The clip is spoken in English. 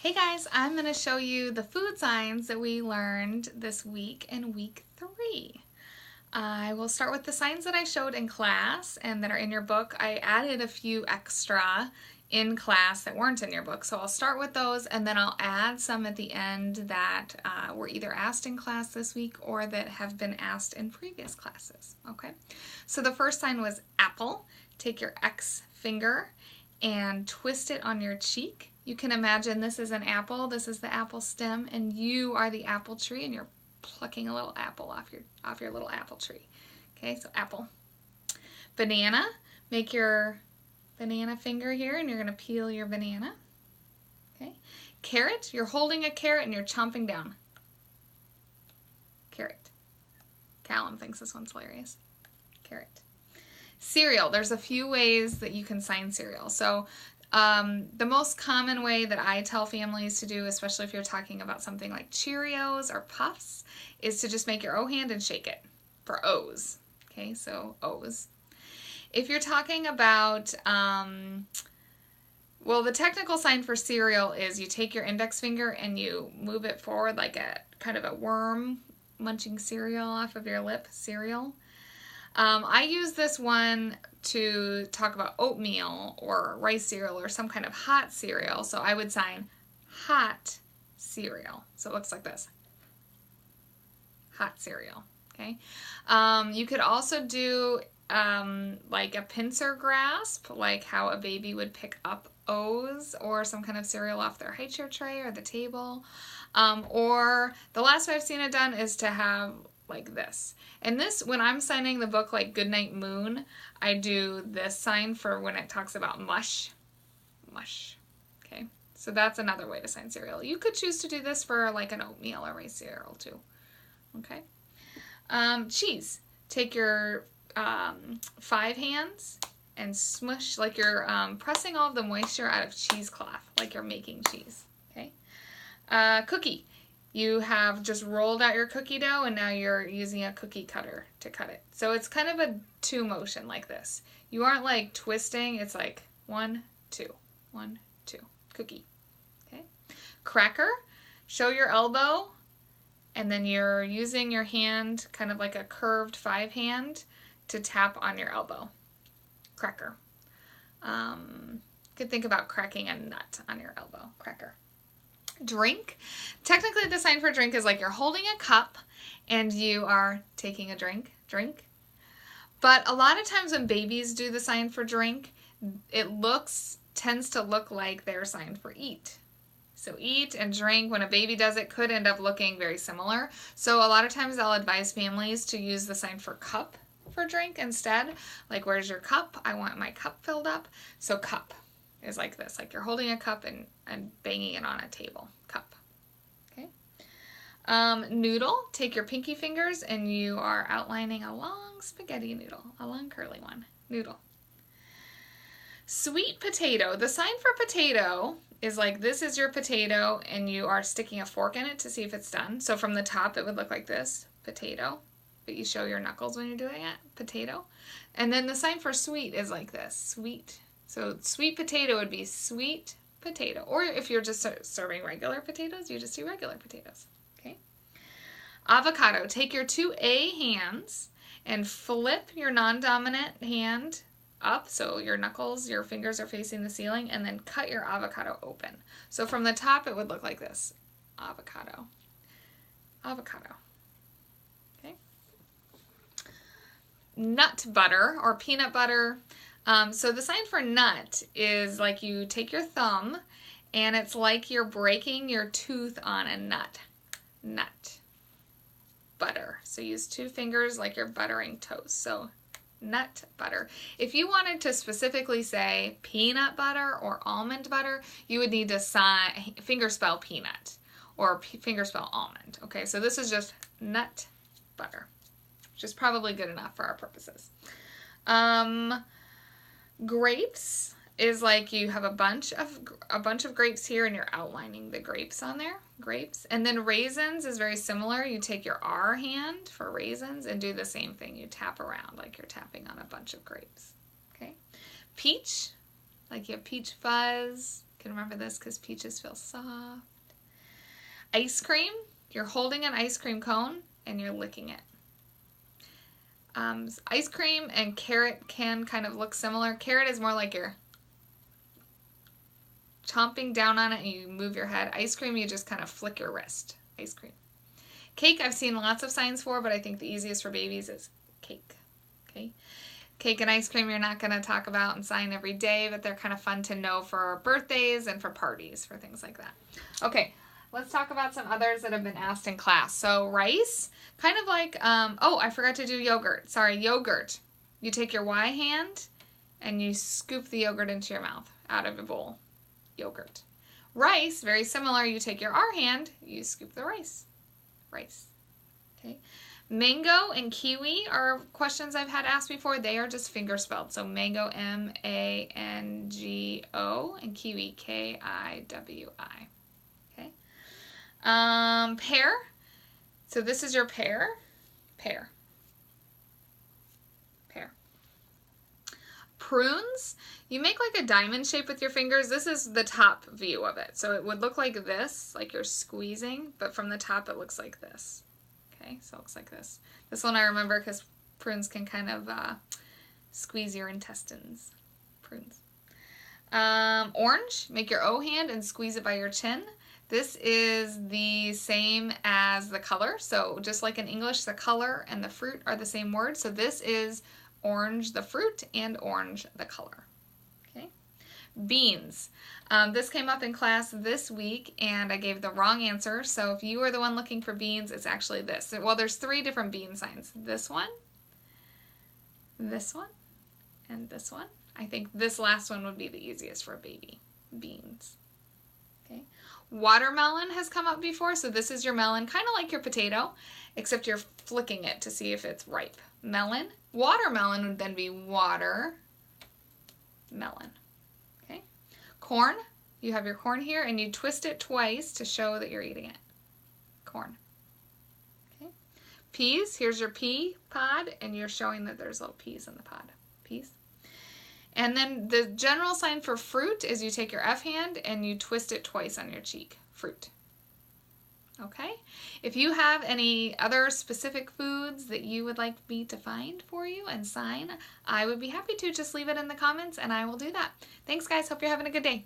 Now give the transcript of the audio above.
Hey guys, I'm going to show you the food signs that we learned this week in week 3. I will start with the signs that I showed in class and that are in your book. I added a few extra in class that weren't in your book, so I'll start with those and then I'll add some at the end that were either asked in class this week or that have been asked in previous classes. Okay, so the first sign was apple. Take your X finger and twist it on your cheek. You can imagine this is an apple, this is the apple stem, and you are the apple tree and you're plucking a little apple off your little apple tree. Okay, so apple. Banana, make your banana finger here and you're going to peel your banana. Okay. Carrot, you're holding a carrot and you're chomping down. Carrot. Callum thinks this one's hilarious. Carrot. Cereal, there's a few ways that you can sign cereal. So the most common way that I tell families to do, especially if you're talking about something like Cheerios or Puffs, is to just make your O hand and shake it for O's. Okay, so O's. If you're talking about, well, the technical sign for cereal is you take your index finger and you move it forward like a kind of a worm munching cereal off of your lip, cereal. I use this one to talk about oatmeal or rice cereal or some kind of hot cereal. So I would sign hot cereal. So it looks like this. Hot cereal. Okay. You could also do like a pincer grasp, like how a baby would pick up O's or some kind of cereal off their high chair tray or the table. Or the last way I've seen it done is to have like this. And this, when I'm signing the book like Goodnight Moon, I do this sign for when it talks about mush. Mush. Okay, so that's another way to sign cereal. You could choose to do this for like an oatmeal or rice cereal too. Okay. Cheese. Take your 5 hands and smush like you're pressing all of the moisture out of cheesecloth, like you're making cheese. Okay. Cookie. You have just rolled out your cookie dough and now you're using a cookie cutter to cut it. So it's kind of a 2 motion like this. You aren't like twisting, it's like 1, 2, 1, 2. Cookie. Okay. Cracker. Show your elbow and then you're using your hand, kind of like a curved 5 hand, to tap on your elbow. Cracker. You could think about cracking a nut on your elbow. Cracker. Drink. Technically the sign for drink is like you're holding a cup and you are taking a drink. But a lot of times when babies do the sign for drink, it tends to look like their sign for eat. So eat and drink, when a baby does it, could end up looking very similar. So a lot of times I'll advise families to use the sign for cup for drink instead. Like, where's your cup? I want my cup filled up. So cup is like this, like you're holding a cup and banging it on a table. Cup. Okay. Noodle. Take your pinky fingers and you are outlining a long spaghetti noodle, a long curly one. Noodle. Sweet potato. The sign for potato is like this is your potato and you are sticking a fork in it to see if it's done. So from the top it would look like this, potato, but you show your knuckles when you're doing it, potato. And then the sign for sweet is like this, sweet. So sweet potato would be sweet potato. Or if you're just serving regular potatoes, you just do regular potatoes. Okay. Avocado. Take your 2 A hands and flip your non-dominant hand up so your knuckles, your fingers are facing the ceiling, and then cut your avocado open. So from the top it would look like this. Avocado. Avocado. Okay. Nut butter or peanut butter. So the sign for nut is like you take your thumb and it's like you're breaking your tooth on a nut. Nut. Butter. So use 2 fingers like you're buttering toast. So nut butter. If you wanted to specifically say peanut butter or almond butter, you would need to fingerspell peanut or fingerspell almond. Okay, so this is just nut butter, which is probably good enough for our purposes. Grapes is like you have a bunch of grapes here and you're outlining the grapes on there. Grapes. And then raisins is very similar. You take your R hand for raisins and do the same thing. You tap around like you're tapping on a bunch of grapes. Okay. Peach, like you have peach fuzz. You can remember this because peaches feel soft. Ice cream. You're holding an ice cream cone and you're licking it. Ice cream and carrot can kind of look similar. Carrot is more like you're chomping down on it and you move your head. Ice cream, you just kind of flick your wrist. Ice cream. Cake, I've seen lots of signs for, but I think the easiest for babies is cake. Okay. Cake and ice cream you're not going to talk about and sign every day, but they're kind of fun to know for birthdays and for parties, for things like that. Okay, let's talk about some others that have been asked in class. So rice, kind of like, oh, I forgot to do yogurt. Sorry, yogurt. You take your Y hand and you scoop the yogurt into your mouth out of a bowl. Yogurt. Rice, very similar. You take your R hand, you scoop the rice. Rice. Okay. Mango and kiwi are questions I've had asked before. They are just finger spelled. So mango, M-A-N-G-O, and kiwi, K-I-W-I. Okay. Pear. So this is your pear. Pear. Pear. Prunes. You make like a diamond shape with your fingers. This is the top view of it. So it would look like this, like you're squeezing, but from the top it looks like this. Okay, so it looks like this. This one I remember because prunes can kind of squeeze your intestines. Prunes. Orange, make your O hand and squeeze it by your chin. This is the same as the color. So just like in English, the color and the fruit are the same word. So this is orange, the fruit, and orange, the color. Okay. Beans. This came up in class this week and I gave the wrong answer. So if you are the one looking for beans, it's actually this. Well, there's 3 different bean signs. This one, and this one. I think this last one would be the easiest for a baby. Beans. Okay. Watermelon has come up before. So this is your melon, kind of like your potato, except you're flicking it to see if it's ripe. Melon. Watermelon would then be water melon. Corn, you have your corn here and you twist it twice to show that you're eating it. Corn. Okay. Peas, here's your pea pod and you're showing that there's little peas in the pod. Peas. And then the general sign for fruit is you take your F hand and you twist it twice on your cheek. Fruit. Okay. If you have any other specific foods that you would like me to find for you and sign, I would be happy to. Just leave it in the comments and I will do that. Thanks guys. Hope you're having a good day.